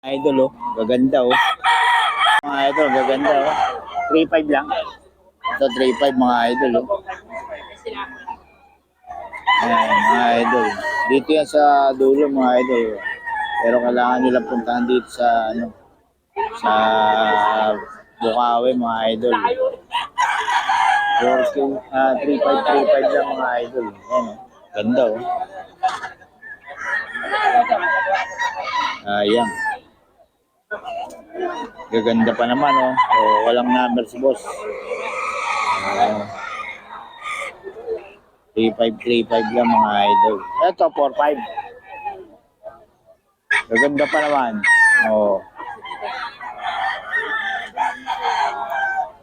Idol oh, gaganda oh. Mga idol, gaganda oh. 3.5 lang. Ito 3.5 mga idol oh. Ayan, mga idol. Dito yan sa dulo mga idol. Pero kailangan nila puntahan dito sa sa Bukawi mga idol. 3.5 lang mga idol. Ayan oh. Ganda oh. Ayan. Gaganda pa naman oh. Oh, walang number si boss. 3.5 lang mga idol. Ito 4.5. Gaganda pa naman. Oh.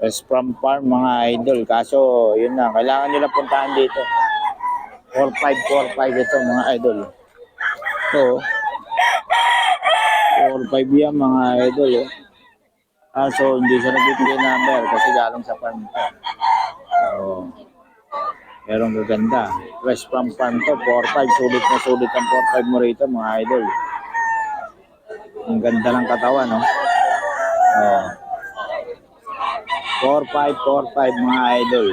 West from farm mga idol. Kaso yun na, kailangan nila puntahan dito. 4.5 ito mga idol. So 4.5 yan mga idol. Oh. Kaso hindi siya nagbibigay number kasi galing sa farm ito. Oh. Pero ang gaganda. West from farm to 4.5. Sulit na sulit ang 4.5 mo rito mga idol. Ang ganda ng katawan no. Oh. 4.5 mga idol.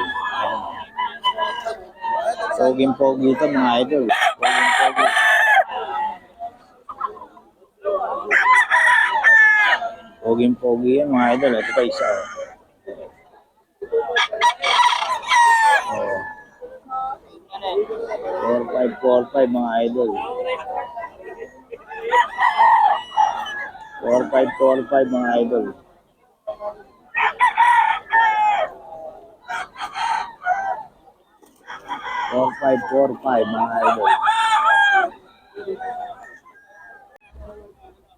Poging-pogi ito mga idol. Poging-pogi. Poging-pogi yan mga idol. Ito pa isa. Oh. 4.5 mga idol. 4.5 mga idol. 4.5 mga idol.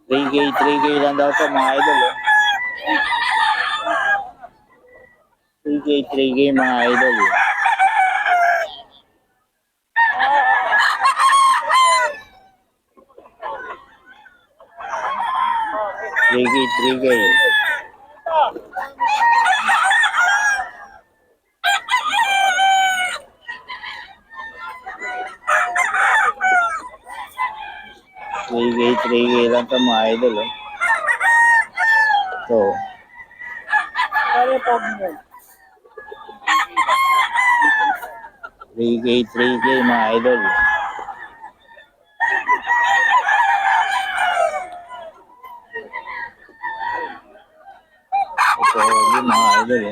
3K lang daw to mga idol. 3K mga idol. 3K. Three K lang to mga idol. Oh. So, 3K mga idol. Ito yung mga idol.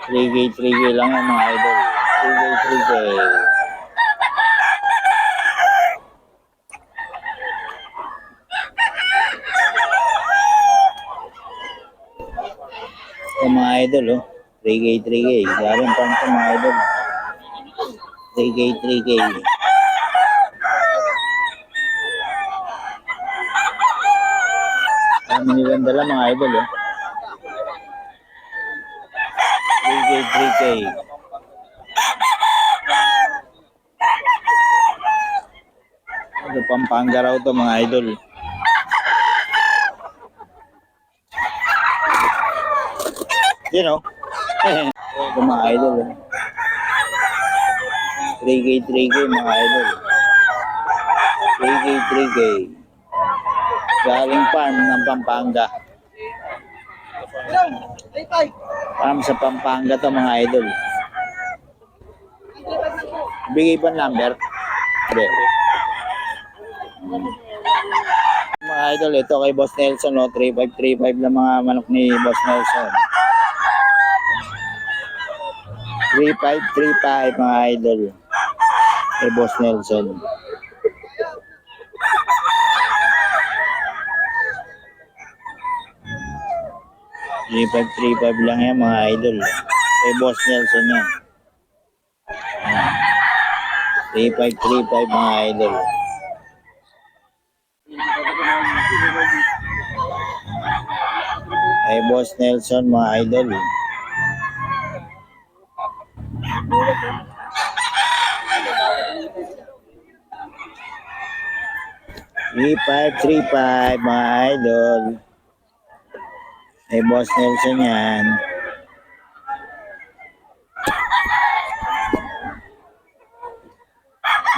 3K lang yan mga idol. 3K. Ito mga idol oh. 3K. Galing pa ito mga idol. 3K. Kami nilang dala mga idol oh. 3K. Ito Pampanga raw to mga idol. You know. Ito mga idol. 3K mga idol. 3K. Galing farm ng Pampanga. Farm sa Pampanga to mga idol. Bigay ba number? Hindi. Mga idol, ito kay Boss Nelson, no? 3.5 lang mga manok ni Boss Nelson. 3.5 mga idol kay Boss Nelson. 3.5 lang yan mga idol kay Boss Nelson yan. 3.5 mga idol. Kay Boss Nelson mga idol. 3.5 mga idol. Kay Boss Nelson yan.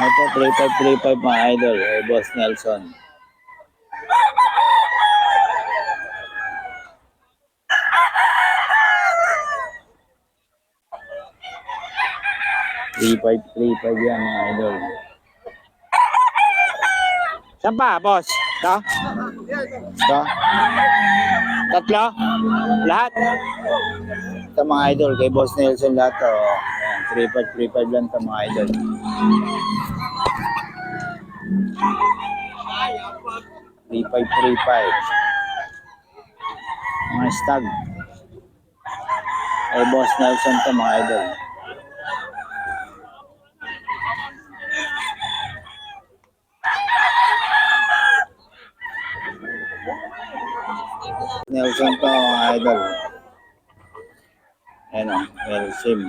Ito 3.5 mga idol. Kay Boss Nelson. 3535 yan mga idol. Saan pa, boss? Ito? Ito? Tatlo? Lahat? Ito mga idol, kay Boss Nelson lahat to. Ayan, 3535 lang ito mga idol. 3535. Mga stag. Kay Boss Nelson to mga idol. Nelson to mga idol. Ayan o, Nelson.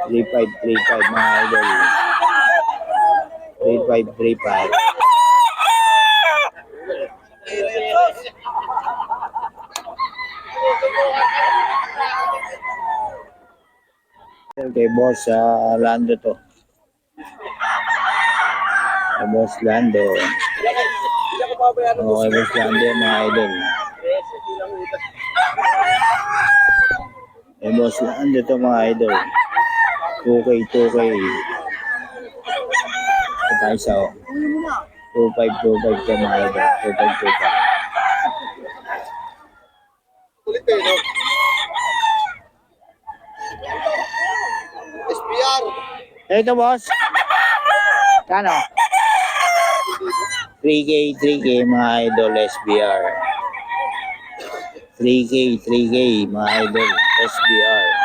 Three five mga idol. 3535. Kay Boss Lando to. Kay Boss Lando. Kay Boss Lando mga idol. Kay Boss Lando to mga idol. 2K. Ito tayo sa 2525 to mga idol. 2525. Kulit eh, no? SPR. Ito boss. Kano? 3K mga idol SBR. 3K mga idol SBR.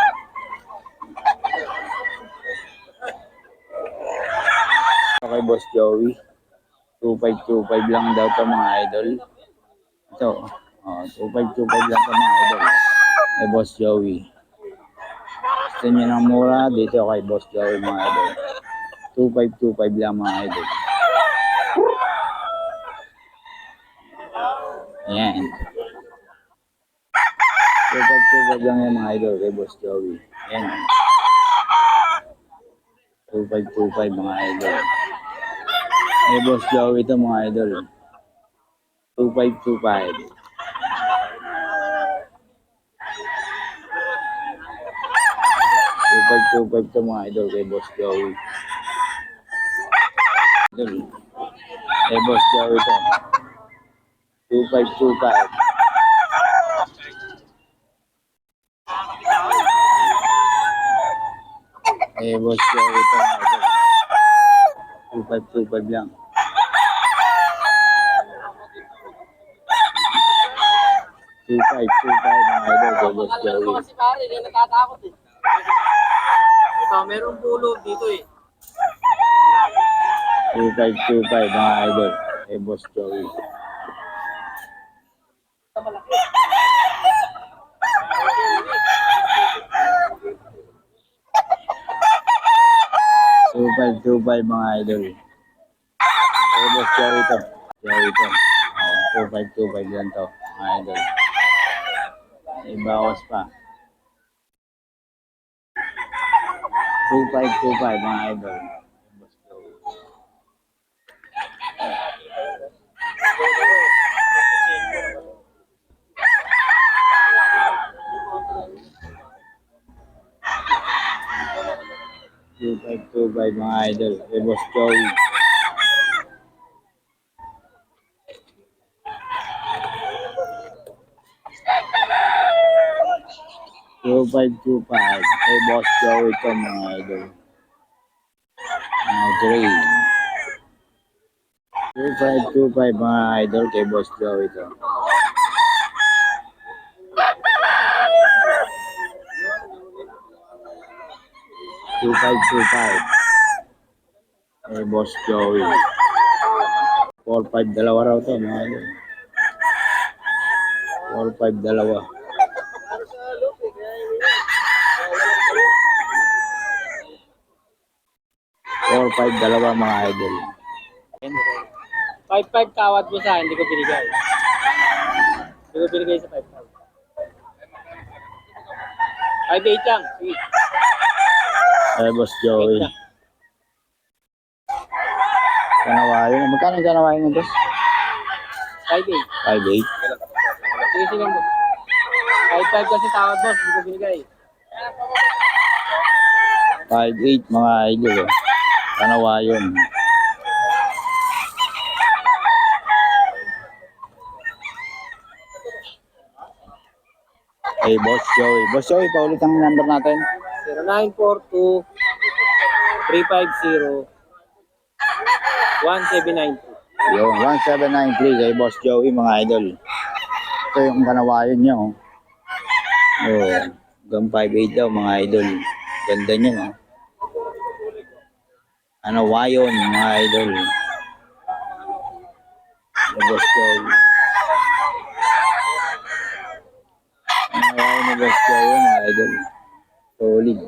Okay, Boss Joey. 2525 lang daw to mga idol. Ito. 2525 lang to mga idol. Kay Boss Joey. Gusto nyo ng mura, dito kay Boss Joey mga idol. 2525 lang mga idol. Ayan. 2525 lang yan mga idol kay Boss Joey. Ayan. 2525 mga idol. Kay Boss Joey ito mga idol. 2525. 2525 ito mga idol kay Boss Joey. Idol. Kay Boss Joey ito. 2525. Boss Joey ito mga idol. 2525 lang. 2525 mga idol kay Boss Joey. Kasi pare, hindi natatakot eh. Merong bulog dito eh. 2525 mga idol kay Boss Joey. Two five mga idol. Kay Boss Joey ito. Joey ito. 2525 yan to mga idol. Ibawas pa. 2525 mga idol. Boss Joey. Two five mga idol. Kay Boss Joey. 2525 kay Boss Joey ito mga idol. Gray. 2525 mga idol kay Boss Joey ito. Two five kay Boss Joey. 45 dalawa raw to mga idol. 45 dalawa. 45 dalawa mga idol. 5-5 tawad mo sa akin, hindi ko binigay. Hindi ko binigay sa 5-5. 5-8 lang. Sige. Ay, Boss Joey. Kanawayon. Magkano yung kanawayon mo, boss? 5-8. 5'8". Sige, sige mo. 5-5 kasi tawad boss, hindi ko binigay. 5'8", mga idol. Oh. Kanawayon. Hey, Boss Joey. Boss Joey, paulit ang number natin. 0942 350 1792. Yung 1793 kay Boss Joey, mga idol. Ito yung kanawayon niya, oh. Oh, hanggang 5'8" daw, mga idol. Ganda niya, no? Kanawayon, mga idol. Kay Boss Joey. Kanawayon ni Boss Joey, mga idol. Solid.